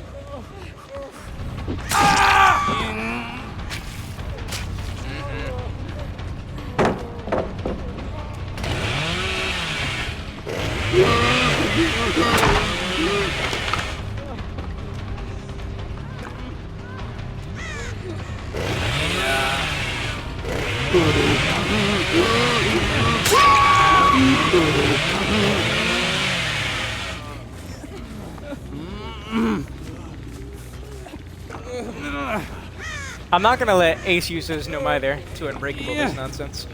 I'm not gonna let Ace use his no-mai there to unbreakable this nonsense.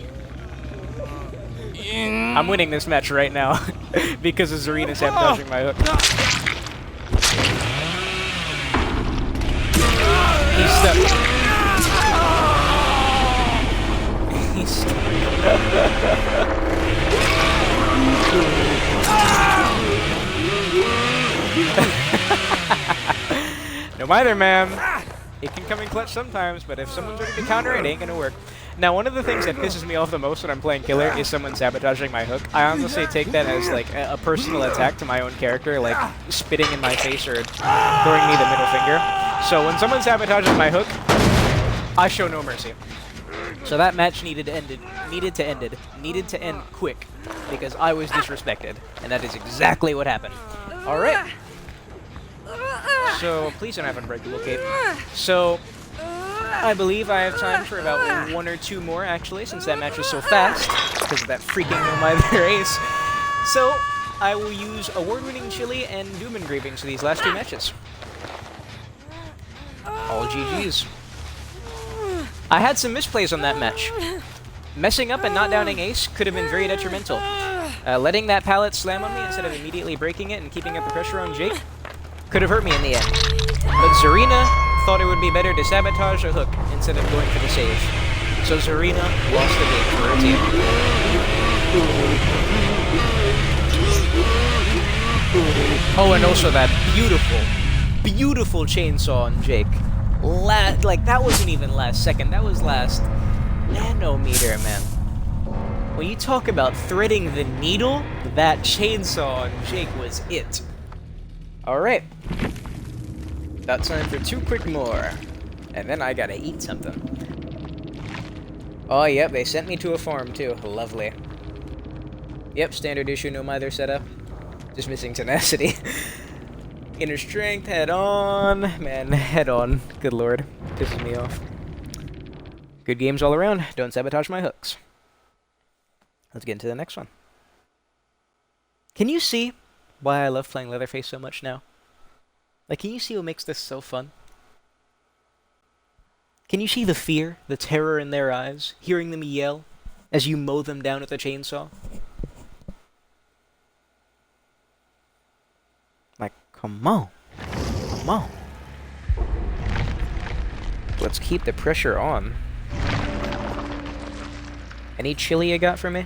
I'm winning this match right now because of Zarina sabotaging my hook. He's stuck. He's stuck. No-mai there, man. It can come in clutch sometimes, but if someone's ready to counter, it ain't gonna work. Now, one of the things that pisses me off the most when I'm playing killer is someone sabotaging my hook. I honestly take that as like a personal attack to my own character, like spitting in my face or throwing me the middle finger. So when someone sabotages my hook, I show no mercy. So that match needed to end quick because I was disrespected, and that is exactly what happened. All right. So, please don't have Unbreakable Cape. So, I believe I have time for about 1 or 2 more, actually, since that match was so fast, because of that freaking No-Mither race. So, I will use Award-Winning Chili and Doom Engravings for these last 2 matches. All GG's. I had some misplays on that match. Messing up and not downing Ace could have been very detrimental. Letting that pallet slam on me instead of immediately breaking it and keeping up the pressure on Jake could have hurt me in the end. But Zarina thought it would be better to sabotage a hook instead of going for the save. So Zarina lost the game for her team. Oh, and also that beautiful chainsaw on Jake. Like, that wasn't even last second, that was last nanometer, man. When you talk about threading the needle, that chainsaw on Jake was it. Alright. About time for 2 quick more. And then I gotta eat something. Oh, yep, they sent me to a farm, too. Lovely. Yep, standard issue No-Mither setup. Just missing tenacity. Inner strength, head on. Man, head on. Good lord. Pisses me off. Good games all around. Don't sabotage my hooks. Let's get into the next one. Can you see why I love playing Leatherface so much now? Like, can you see what makes this so fun? Can you see the fear, the terror in their eyes, hearing them yell as you mow them down with a chainsaw? Like, come on. Come on. Let's keep the pressure on. Any chili you got for me?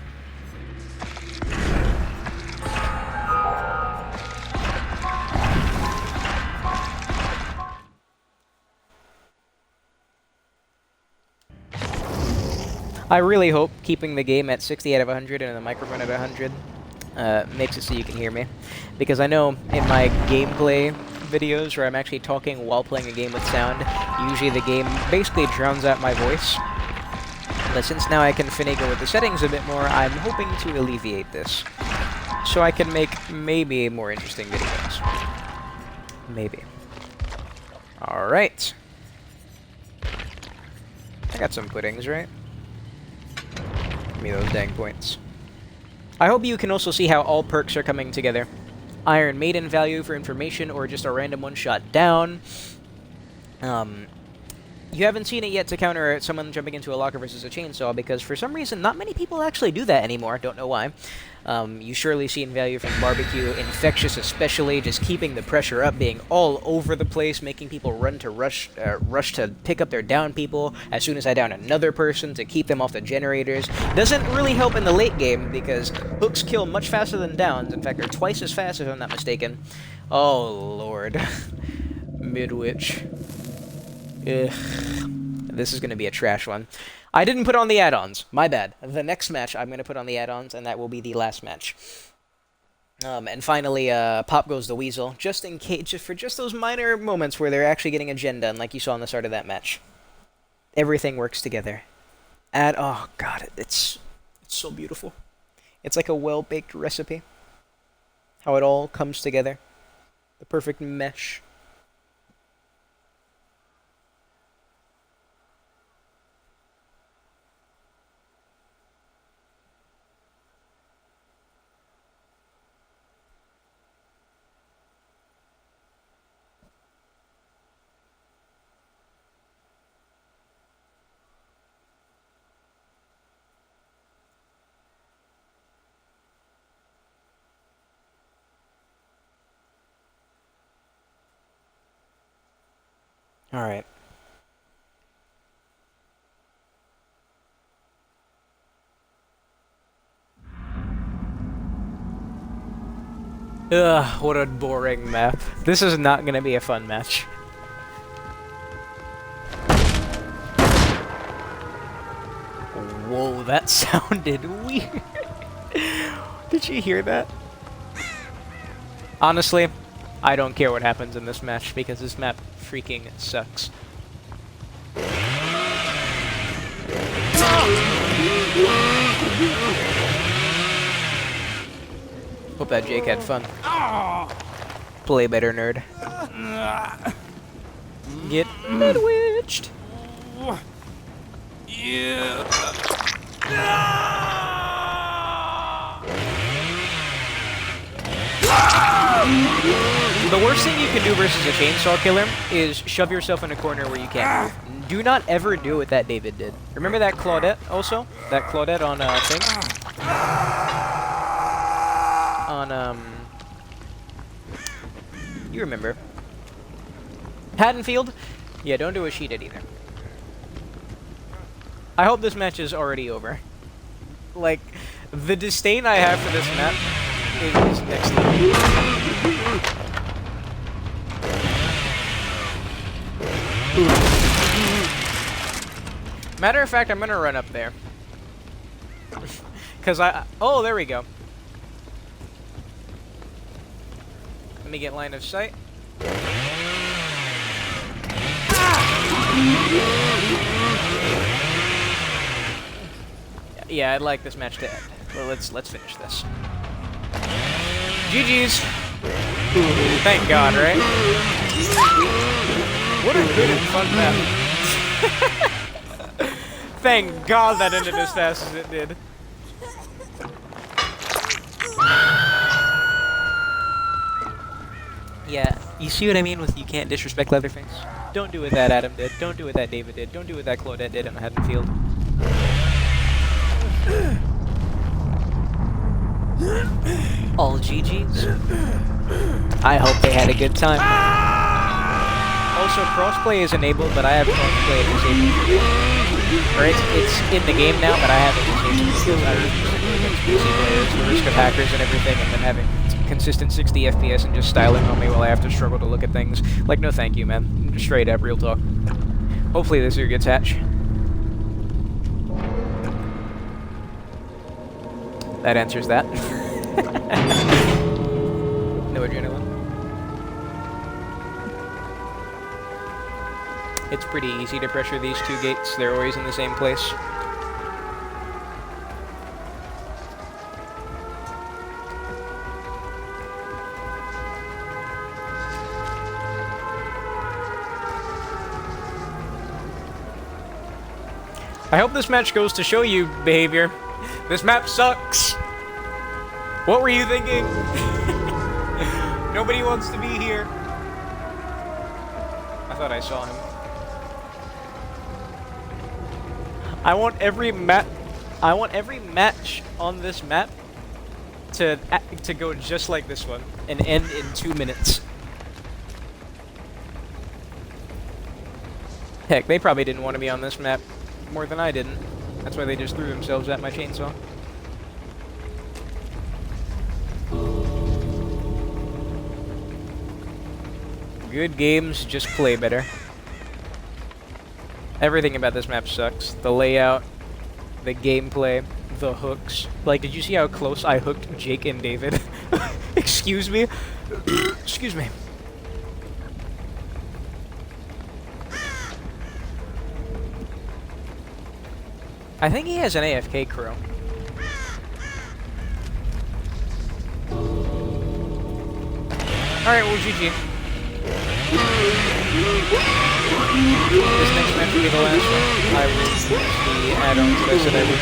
I really hope keeping the game at 60 out of 100 and the microphone at 100 makes it so you can hear me. Because I know in my gameplay videos where I'm actually talking while playing a game with sound, usually the game basically drowns out my voice. But since now I can finagle with the settings a bit more, I'm hoping to alleviate this. So I can make maybe more interesting videos. Maybe. Alright. I got some puddings, right? Give me those dang points. I hope you can also see how all perks are coming together. Iron Maiden value for information, or just a random one-shot down. You haven't seen it yet to counter someone jumping into a locker versus a chainsaw, because for some reason, not many people actually do that anymore. Don't know why. You surely seen value from Barbecue, Infectious especially, just keeping the pressure up, being all over the place, making people rush to pick up their down people as soon as I down another person to keep them off the generators. Doesn't really help in the late game, because hooks kill much faster than downs. In fact, they're twice as fast if I'm not mistaken. Oh, Lord. Midwich. Ugh. This is going to be a trash one. I didn't put on the add-ons. My bad. The next match, I'm going to put on the add-ons, and that will be the last match. And finally, Pop Goes the Weasel, just in case, for just those minor moments where they're actually getting a gen done, like you saw in the start of that match. Everything works together. Oh god, it's so beautiful. It's like a well-baked recipe. How it all comes together. The perfect mesh. Alright. Ugh, what a boring map. This is not gonna be a fun match. Whoa, that sounded weird. Did you hear that? Honestly, I don't care what happens in this match, because this map freaking sucks. Hope that Jake had fun. Play better, nerd. Get midwitched. Yeah. The worst thing you can do versus a chainsaw killer is shove yourself in a corner where you can't move. Do not ever do what that David did. Remember that Claudette also? That Claudette on, thing? On, you remember. Haddonfield? Yeah, don't do what she did either. I hope this match is already over. Like, the disdain I have for this map is next level. Matter of fact, I'm gonna run up there. Cause oh, there we go. Let me get line of sight. Yeah, I'd like this match to end. Well, let's finish this. GG's. Thank God, right? What a good and fun map. Thank God that ended as fast as it did. Yeah, you see what I mean with you can't disrespect Leatherface? Don't do what that Adam did. Don't do what that David did. Don't do what that Claudette did on Haddonfield. All GG's. I hope they had a good time. Also, crossplay is enabled, but I have crossplay disabled. Or it's in the game now, but I have it disabled because I refuse to do against PC players, the risk of hackers and everything, and then having consistent 60 FPS and just styling on me while I have to struggle to look at things. Like, no thank you, man. Straight up, real talk. Hopefully this year gets hatch. That answers that. No adrenaline. It's pretty easy to pressure these two gates. They're always in the same place. I hope this match goes to show you behavior. This map sucks. What were you thinking? Nobody wants to be here. I thought I saw him. I want every match on this map to go just like this one and end in 2 minutes. Heck, they probably didn't want to be on this map more than I didn't. That's why they just threw themselves at my chainsaw. Good games, just play better. Everything about this map sucks. The layout, the gameplay, the hooks. Like, did you see how close I hooked Jake and David? Excuse me? Excuse me. I think he has an AFK crew. Alright, well, GG. This next match will be the last one. I will use the add-ons that I said I would.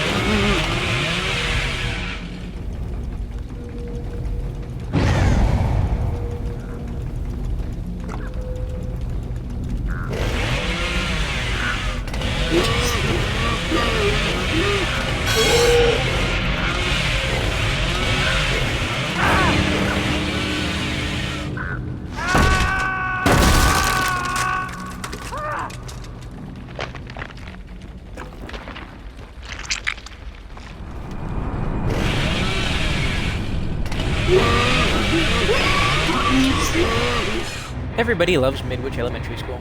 Everybody loves Midwich Elementary School.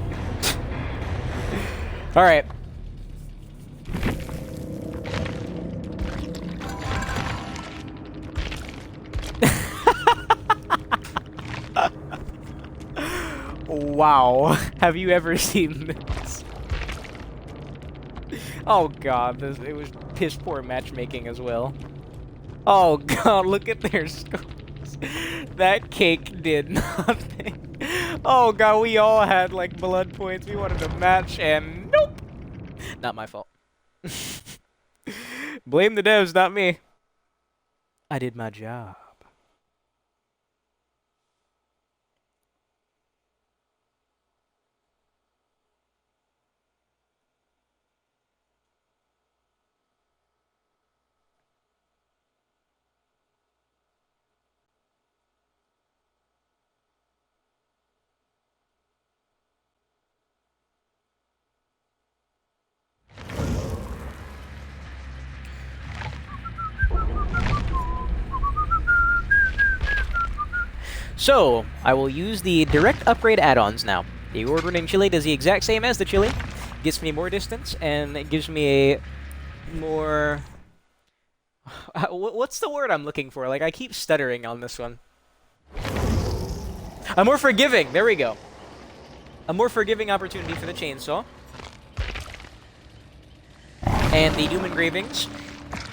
Alright. Wow. Have you ever seen this? Oh god, it was piss poor matchmaking as well. Oh god, look at their scores. That cake did nothing. Oh god, we all had like blood points. We wanted to match, and nope. Not my fault. Blame the devs, not me. I did my job. So, I will use the direct upgrade add-ons now. The award-winning chili does the exact same as the chili. Gives me more distance, and it gives me a more... What's the word I'm looking for? Like, I keep stuttering on this one. A more forgiving! There we go. A more forgiving opportunity for the chainsaw. And the Doom engravings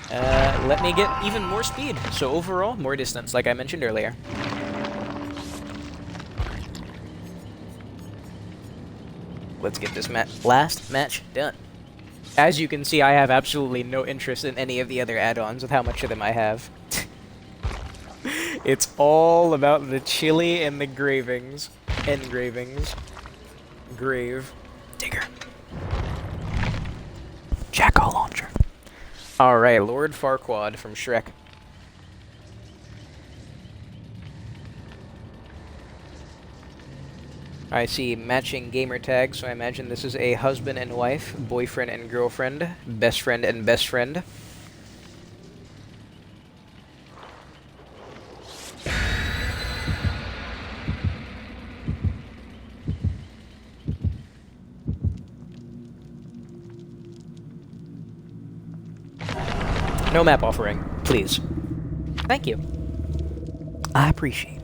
let me get even more speed. So overall, more distance, like I mentioned earlier. Let's get this last match done. As you can see, I have absolutely no interest in any of the other add-ons with how much of them I have. It's all about the chili and the engravings. Grave. Digger. Jackal launcher. Alright, Lord Farquaad from Shrek. I see matching gamer tags, so I imagine this is a husband and wife, boyfriend and girlfriend, best friend and best friend. No map offering, please. Thank you. I appreciate it.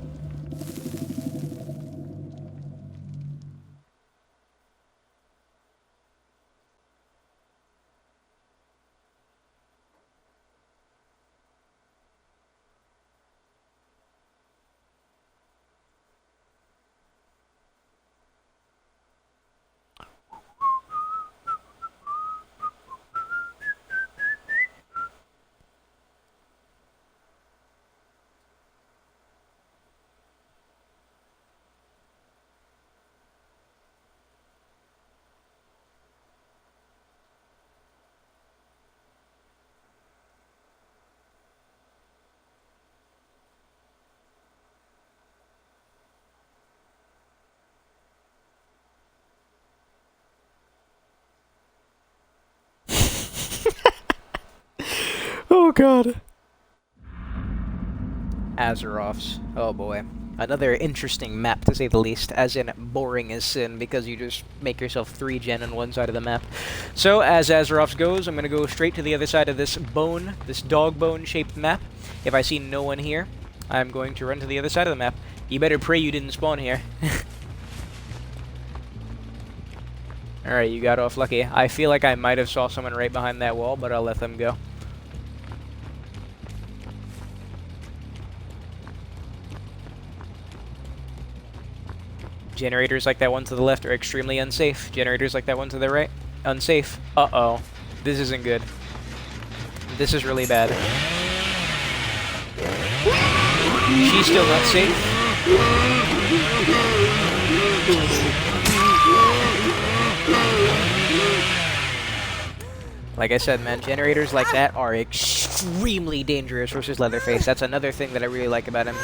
Oh god. Azeroths. Oh boy. Another interesting map, to say the least, as in boring as sin, because you just make yourself 3-gen on one side of the map. So, as Azeroths goes, I'm going to go straight to the other side of this dog bone-shaped map. If I see no one here, I'm going to run to the other side of the map. You better pray you didn't spawn here. Alright, you got off lucky. I feel like I might have saw someone right behind that wall, but I'll let them go. Generators like that one to the left are extremely unsafe. Generators like that one to the right, unsafe. Uh-oh. This isn't good. This is really bad. She's still not safe. Like I said, man, generators like that are extremely dangerous versus Leatherface. That's another thing that I really like about him.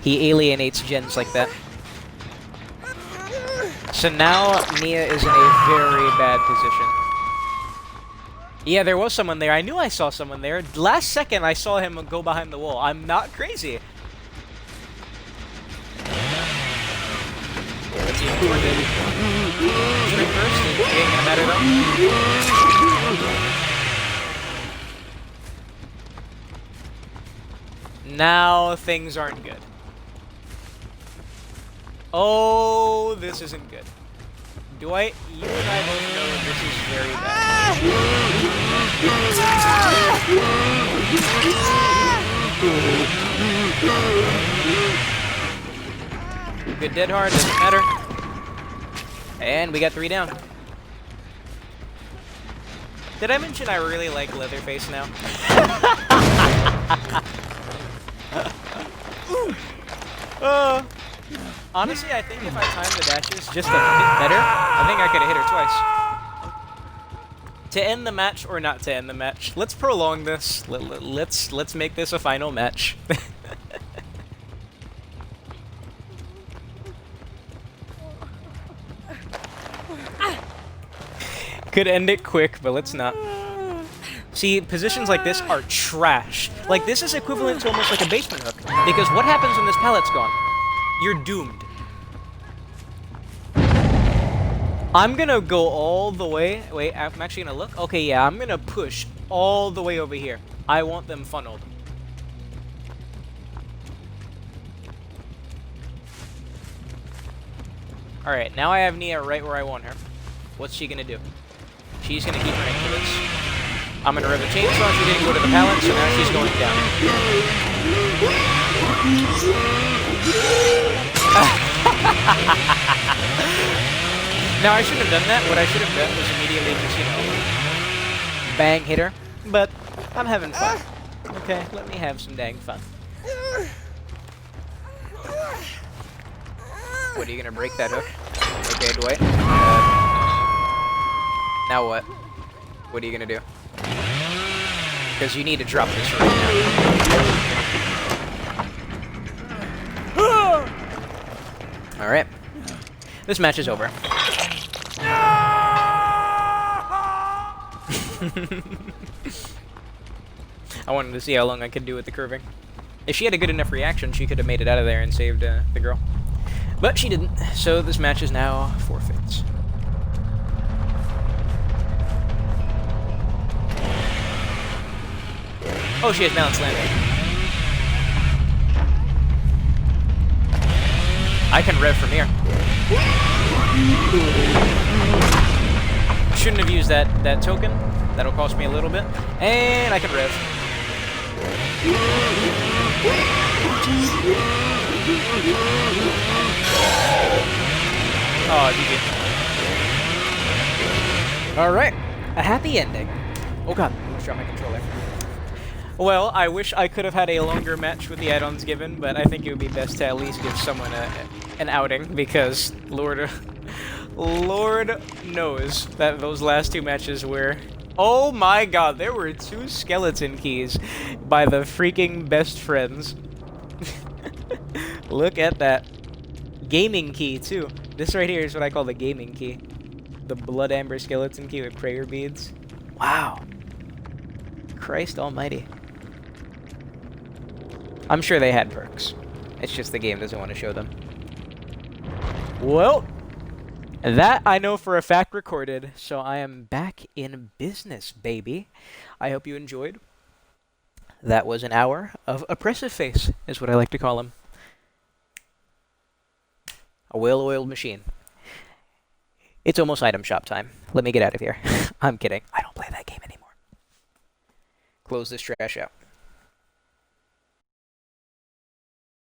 He alienates gens like that. So now, Nia is in a very bad position. Yeah, there was someone there. I knew I saw someone there. Last second, I saw him go behind the wall. I'm not crazy. Let's see if we're good. Straight first. It ain't gonna matter though. Now, things aren't good. Oh, this isn't good. You and I both know that this is very bad. Good dead hard, doesn't matter. And we got 3 down. Did I mention I really like Leatherface now? Honestly, I think if I timed the dashes just a bit better, I think I could have hit her twice. To end the match or not to end the match? Let's prolong this. Let's make this a final match. Could end it quick, but let's not. See, positions like this are trash. Like, this is equivalent to almost like a basement hook. Because what happens when this pallet's gone? You're doomed. I'm gonna go all the way. Wait, I'm actually gonna look. Okay, yeah, I'm gonna push all the way over here. I want them funneled. Alright, now I have Nia right where I want her. What's she gonna do? She's gonna keep running for this. I'm gonna rev the chainsaw, she didn't go to the pallet, so now she's going down. Now I shouldn't have done that. What I should have done was immediately just, you know, bang, hit her. But I'm having fun. Okay, let me have some dang fun. What, are you gonna break that hook? Okay, Dwight. Now what? What are you gonna do? Because you need to drop this right now. Alright. This match is over. I wanted to see how long I could do with the curving. If she had a good enough reaction, she could have made it out of there and saved the girl. But she didn't, so this match is now forfeits. Oh, she has balance landing. I can rev from here. Shouldn't have used that token. That'll cost me a little bit. And I can rev. Oh, GG. Alright. A happy ending. Oh god, I almost dropped my controller. Well, I wish I could have had a longer match with the add-ons given, but I think it would be best to at least give someone an outing, because Lord knows that those last 2 matches were... Oh my god, there were 2 skeleton keys by the freaking best friends. Look at that. Gaming key, too. This right here is what I call the gaming key. The blood amber skeleton key with prayer beads. Wow. Christ almighty. I'm sure they had perks. It's just the game doesn't want to show them. Well, that I know for a fact recorded, so I am back in business, baby. I hope you enjoyed. That was an hour of Oppressiveface, is what I like to call him. A well-oiled machine. It's almost item shop time. Let me get out of here. I'm kidding. I don't play that game anymore. Close this trash out.